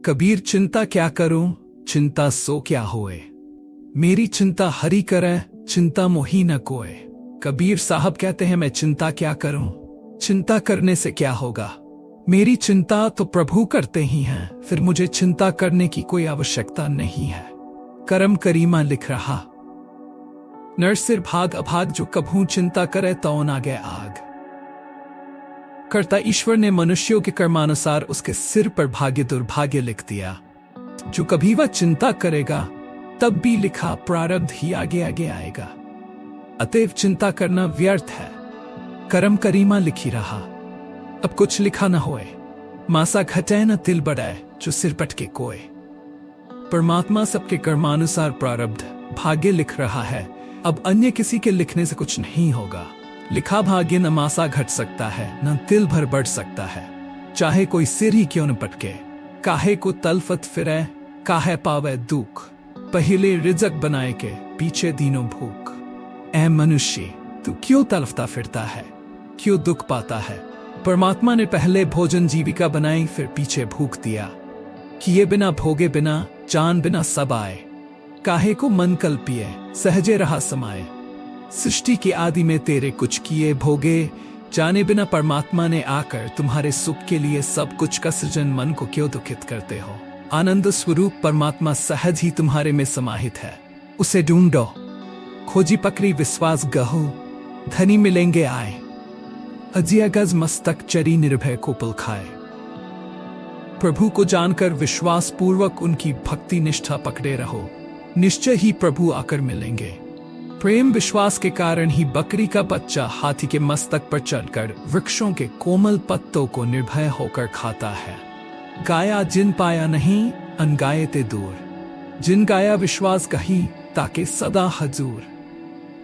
कबीर चिंता क्या करूं, चिंता सो क्या होए। मेरी चिंता हरि करे, चिंता मोही न कोय। कबीर साहब कहते हैं मैं चिंता क्या करूं, चिंता करने से क्या होगा। मेरी चिंता तो प्रभु करते ही हैं, फिर मुझे चिंता करने की कोई आवश्यकता नहीं है। करम करीमा लिख रहा। नर सिर भाग अभाग, जो कभू चिंता करे तौन आगे आग। कर्ता ईश्वर ने मनुष्यों के कर्मानुसार उसके सिर पर भाग्य दुर्भाग्य लिख दिया। जो कभी वह चिंता करेगा तब भी लिखा प्रारब्ध ही आगे आगे आएगा। अतएव चिंता करना व्यर्थ है। करम करीमा लिखी रहा। अब कुछ लिखा न होए, मासा घटे न तिल बढ़ाए, जो सिर पटके कोय। परमात्मा सबके कर्मानुसार प्रारब्ध भाग्य लिख रहा है। अब अन्य किसी के लिखने से कुछ नहीं होगा। लिखा भाग्य न मासा घट सकता है, न तिल भर बढ़ सकता है। चाहे कोई सिर ही क्यों न पटके, काहे को तलफत फिरे, काहे पावे दुख। पहले रिजक बनाए के, पीछे दीनों भूख। ऐ मनुष्य, तू क्यों तलफता फिरता है, क्यों दुख पाता है। परमात्मा ने पहले भोजन जीविका बनाई, फिर पीछे भूख दिया। किए बिना भोगे बिना, जान बिना सब आए। काहे को मन कल्पिए, सहजे रहा समाये। सृष्टि की आदि में तेरे कुछ किए भोगे, जाने बिना परमात्मा ने आकर तुम्हारे सुख के लिए सब कुछ का सृजन। मन को क्यों दुखित करते हो। आनंद स्वरूप परमात्मा सहज ही तुम्हारे में समाहित है। उसे ढूंढो, खोजी पकड़ी विश्वास गहो, धनी मिलेंगे आए। अजिया गज मस्तक चरी निर्भय को पुल खाए। प्रभु को जानकर विश्वास पूर्वक उनकी भक्ति निष्ठा पकड़े रहो, निश्चय ही प्रभु आकर मिलेंगे। प्रेम विश्वास के कारण ही बकरी का बच्चा हाथी के मस्तक पर चढ़कर वृक्षों के कोमल पत्तों को निर्भय होकर खाता है। गाया जिन पाया नहीं, अनगाए ते दूर। जिन गाया विश्वास कही, ताके सदा हजूर।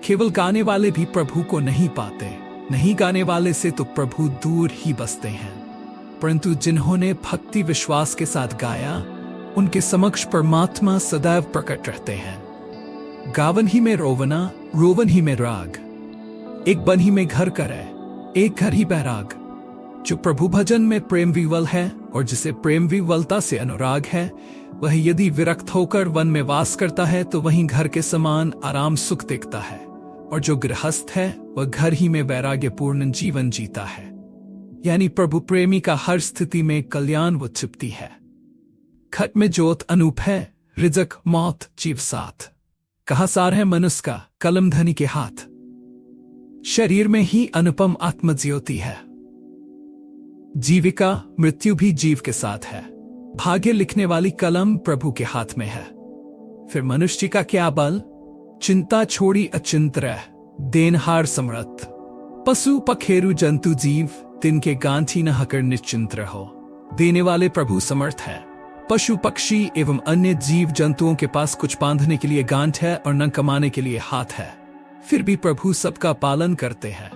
केवल गाने वाले भी प्रभु को नहीं पाते, नहीं गाने वाले से तो प्रभु दूर ही बसते हैं। परंतु जिन्होंने भक्ति विश्वास के साथ गाया, उनके समक्ष परमात्मा सदैव प्रकट रहते हैं। गावन ही में रोवना, रोवन ही में राग। एक बन ही में घर करे, एक घर ही बैराग। जो प्रभु भजन में प्रेम विवल है और जिसे प्रेम विवलता से अनुराग है, वह यदि विरक्त होकर वन में वास करता है तो वहीं घर के समान आराम सुख देखता है। और जो गृहस्थ है वह घर ही में वैराग्यपूर्ण जीवन जीता है। यानी प्रभु प्रेमी का हर स्थिति में कल्याण वो छिपती है। खट में जोत अनूप है, रिजक मौत जीव साथ। कहा सार है मनुष्य का, कलम धनी के हाथ। शरीर में ही अनुपम आत्म ज्योति है। जीविका मृत्यु भी जीव के साथ है। भाग्य लिखने वाली कलम प्रभु के हाथ में है। फिर मनुष्य का क्या बल, चिंता छोड़ी अचिंत रह, देनहार समर्थ। पशु पखेरु जंतु जीव, तिनके गांठी न हकर निश्चिंत रहो। देने वाले प्रभु समर्थ है। पशु पक्षी एवं अन्य जीव जंतुओं के पास कुछ बांधने के लिए गांठ है और न कमाने के लिए हाथ है, फिर भी प्रभु सबका पालन करते हैं।